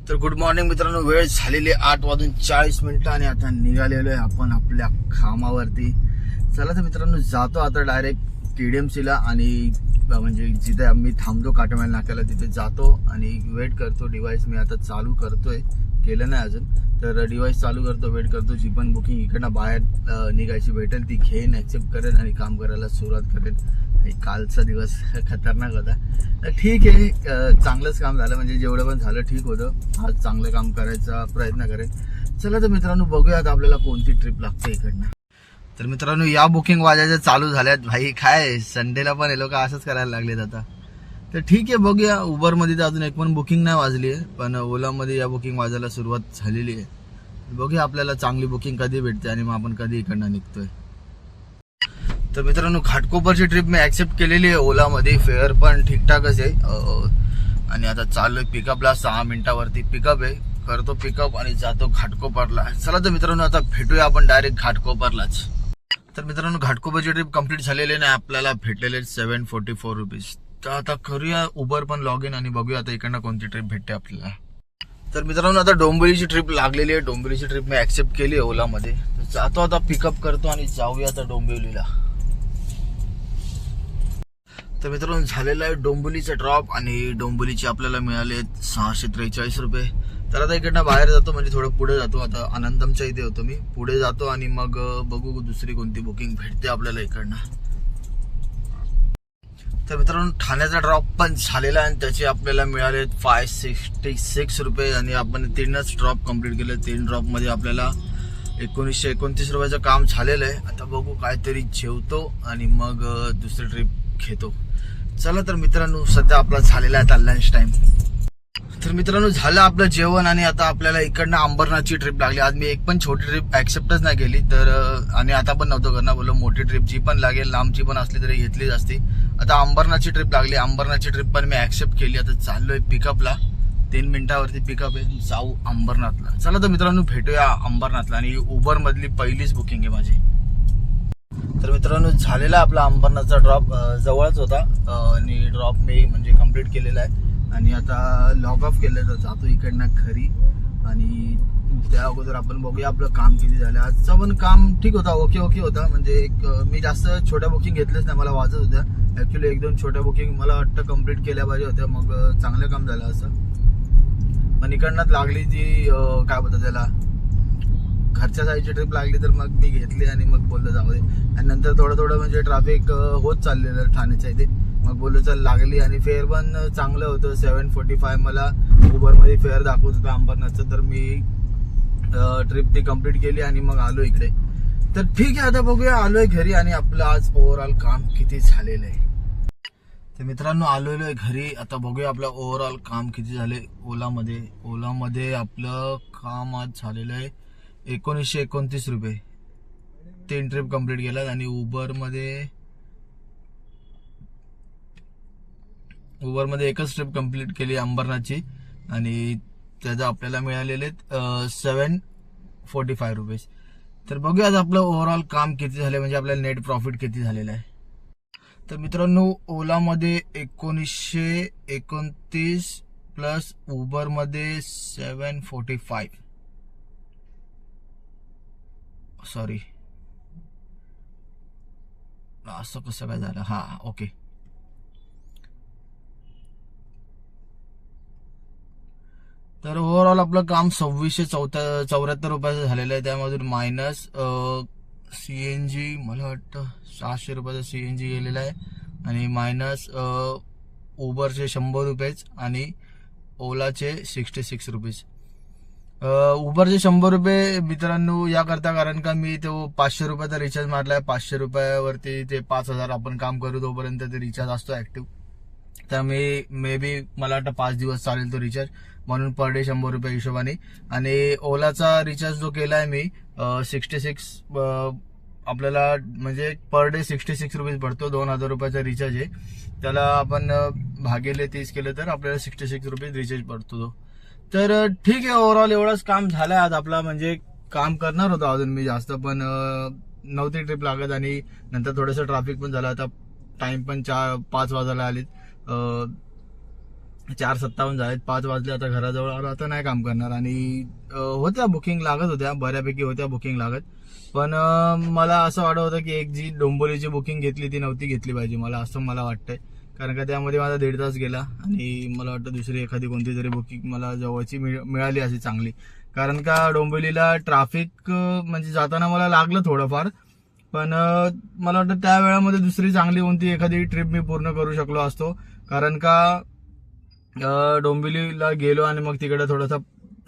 तर good morning मित्रांनो, वेळ झालेली 8:40 आणि आता निघालेलो आहे आपण आपल्या कामावरती. चला तर मित्रांनो, जातो आता डायरेक्ट केडीएमसीला आणि म्हणजे जिथे आम्ही थांबतो काटमाल नाक्याला तिथे जातो आणि वेट करतो. डिव्हाइस मी आता चालू करतोय, केलं नाही अजून, तर डिव्हाइस चालू करतो, वेट करतो. जी पण बुकिंग इकडनं बाहेर निघायची भेटेल ती घेईन, ॲक्सेप्ट करेन आणि काम करायला सुरुवात करेन. कालचा दिवस खतरनाक होता. ठीक आहे, चांगलंच काम झालं, म्हणजे जेवढं पण झालं ठीक होतं. आज चांगलं काम करायचा प्रयत्न करेन. चला तर मित्रांनो, बघूयात आपल्याला कोणती ट्रिप लागते इकडनं. तर मित्रांनो, या बुकिंग वाजायच्या चालू झाल्यात. भाई काय संडेला पण हे लोक असंच करायला लागलेत आता. तर ठीक आहे, बघूया. उबरमध्ये तर अजून एक पण बुकिंग नाही वाजली आहे, पण ओलामध्ये या बुकिंग वाजायला सुरुवात झालेली आहे. बघूया आपल्याला चांगली बुकिंग कधी भेटते आणि मग आपण कधी इकडनं निघतोय. तर मित्रांनो, घाटकोपरची ट्रिप मी ॲक्सेप्ट केलेली आहे ओलामध्ये. फेअर पण ठीकठाकच आहे आणि आता चाललोय पिकअपला. 6 मिनिटावरती पिकअप आहे. करतो पिकअप आणि जातो घाटकोपरला. चला तर मित्रांनो, आता भेटूया आपण डायरेक्ट घाटकोपरलाच. तर मित्रांनो, घाटकोपरची ट्रिप कंप्लीट झालेली नाही, आपल्याला भेटलेले 744 रुपीज. तर आता करूया उबर पण लॉग इन आणि बघूया आता इकडनं कोणती ट्रिप भेटते आपल्याला. तर मित्रांनो, आता डोंबिवलीची ट्रिप लागलेली आहे. डोंबिवलीची ट्रिप मी ॲक्सेप्ट केली आहे ओलामध्ये. जातो आता, पिकअप करतो आणि जाऊया आता डोंबिवलीला. तर मित्रांनो, झालेला आहे डोंबिवलीचा ड्रॉप आणि डोंबिवलीचे आपल्याला मिळाले 643 रुपये. तर आता इकडनं बाहेर जातो, म्हणजे थोडं पुढे जातो. आता आनंदमच्या इथे होतो मी, पुढे जातो आणि मग बघू दुसरी कोणती बुकिंग भेटते आपल्याला इकडनं. तर मित्रांनो, ठाण्याचा ड्रॉप पण झालेला आहे आणि त्याचे आपल्याला मिळाले 566 रुपये आणि आपण 3च ड्रॉप कंप्लीट केले. 3 ड्रॉपमध्ये आपल्याला 1929 रुपयाचं काम झालेलं आहे. आता बघू, काहीतरी जेवतो आणि मग दुसरी ट्रिप घेतो. चला तर मित्रांनो, सध्या आपला झालेला आहे आता लंच टाइम. तर मित्रांनो, झालं आपलं जेवण आणि आता आपल्याला इकडनं अंबरनाथची ट्रिप लागली. आज मी एक पण छोटी ट्रिप ऍक्सेप्टच नाही केली, तर आणि आता पण नव्हतं करणार. बोललो मोठी ट्रिप जी पण लागेल, लांबची पण असली तरी घेतलीच असती. आता अंबरनाथची ट्रिप लागली. अंबरनाथची ट्रिप पण मी ऍक्सेप्ट केली. आता चाललोय पिकअपला. 3 मिनिटावरती पिकअप आहे, जाऊ अंबरनाथला. चला तर मित्रांनो, भेटूया अंबरनाथला. आणि उबर मधली पहिलीच बुकिंग आहे माझी. तर मित्रांनो, झालेला आपला अंबरनाथचा ड्रॉप. जवळच होता आणि ड्रॉप मी म्हणजे कंप्लीट केलेला आहे आणि आता लॉग ऑफ केलं. तर जातो इकडनं घरी आणि त्या अगोदर आपण बघूया आपलं काम किती झालं. आजचं पण काम ठीक होता, ओके होता. म्हणजे मी जास्त छोट्या बुकिंग घेतल्याच नाही, मला वाजत होत्या. ॲक्च्युली 1-2 छोट्या बुकिंग मला वाटतं कंप्लीट केल्या पाहिजे होत्या, मग चांगलं काम झालं असं. पण इकडनं लागली ती काय बोलतात त्याला, घरच्या साईडची ट्रिप लागली, तर मग मी घेतली आणि मग बोललं जाऊ दे. आणि नंतर थोडं म्हणजे ट्रॅफिक होत चाललेलं ठाण्याच्या इथे, मग बोललो चल लागली. आणि फेअर पण चांगलं होतं. 745 मला उबरमध्ये फेअर दाखवत होतं अंबरनाथचं. तर मी ट्रिप ती कंप्लीट केली आणि मग आलो इकडे. तर ठीक आहे, आता बघूया. आलोय घरी आणि आपलं आज ओव्हरऑल काम किती झालेलं आहे. तर मित्रांनो, आलेलो आहे घरी. आता बघूया आपलं ओव्हरऑल काम किती झाले ओलामध्ये आपलं काम आज झालेलं आहे 1929 रुपये. 3 ट्रिप कंप्लीट केल्यात आणि उबरमध्ये एकच ट्रिप कंप्लीट केली अंबरनाथची आणि त्याचं आपल्याला मिळालेले 745 रुपीज. तर बघूया आज आपलं ओव्हरऑल काम किती झाले, म्हणजे आपल्याला नेट प्रॉफिट किती झालेलं आहे. तर मित्रांनो, ओलामध्ये 1929 प्लस उबरमध्ये 745, सॉरी असं कसं काय झालं. हा ओके. तर ओव्हरऑल आपलं काम 2674 रुपयाचं झालेलं आहे. त्यामधून मायनस सीएनजी मला वाटतं 600 रुपयाचा सीएनजी गेलेला आहे आणि मायनस उबरचे 100 रुपयेच आणि ओलाचे 66 रुपीज. उबरचे 100 रुपये मित्रांनो याकरता कारण का मी तो 500 रुपयाचा रिचार्ज मारलाय. 500 रुपयावरती ते 5000 आपण काम करू तोपर्यंत ते रिचार्ज असतो ऍक्टिव्ह. तर मे बी मला वाटतं 5 दिवस चालेल तो रिचार्ज, म्हणून पर डे 100 रुपये हिशोबाने. आणि ओलाचा रिचार्ज जो केलाय मी 66 आपल्याला म्हणजे पर डे 66 रुपीज पडतो. 2000 रुपयाचा रिचार्ज आहे, त्याला आपण भागिले 30 केलं तर आपल्याला 66 रुपीज रिचार्ज पडतो तो. तर ठीक आहे, ओव्हरऑल एवढंच काम झालंय आज आपला. म्हणजे काम करणार होतो अजून मी जास्त, पण नव्हती ट्रिप लागत आणि नंतर थोडंसं ट्रॅफिक पण झालं. आता टाइम पण 4-5 वाजायला आलीत. 4:57 झालेत, 5 वाजले आता घराजवळ आलो, आता नाही काम करणार. आणि होत्या बुकिंग लागत होत्या, बऱ्यापैकी होत्या बुकिंग लागत, पण मला असं वाटत होतं की एक जी डोंबिवलीची बुकिंग घेतली ती नव्हती घेतली पाहिजे, मला वाटतंय. कारण का त्यामध्ये माझा 1.5 तास गेला आणि मला वाटतं दुसरी एखादी कोणती तरी बुकिंग मला जवळची मिळाली अशी चांगली. कारण का डोंबिवलीला ट्रॅफिक म्हणजे जाताना मला लागलं थोडंफार, पण मला वाटतं त्या वेळामध्ये दुसरी चांगली कोणती एखादी ट्रिप मी पूर्ण करू शकलो असतो. कारण का डोंबिवलीला गेलो आणि मग तिकडे थोडासा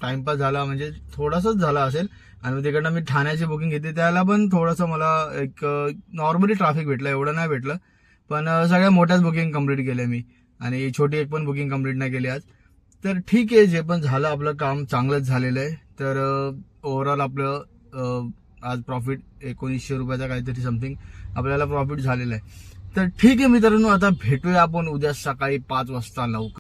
टाइमपास झाला, म्हणजे थोडासाच झाला असेल. आणि मग तिकडनं मी ठाण्याची बुकिंग घेतली, त्याला पण थोडंसं मला एक नॉर्मली ट्रॅफिक भेटलं, एवढं नाही भेटलं. पण सगळ्या मोठ्याच बुकिंग कंप्लीट केल्या मी, आणि छोटी एक पण बुकिंग कंप्लीट नाही केली आज. तर ठीक आहे, जे पण झालं आपलं काम चांगलंच झालेलं आहे. तर ओव्हरऑल आपलं आज प्रॉफिट 1900 रुपयाचा काहीतरी समथिंग आपल्याला प्रॉफिट झालेलं आहे. तर ठीक आहे मित्रांनो, आता भेटूया आपण उद्या सकाळी 5 वाजता लवकर.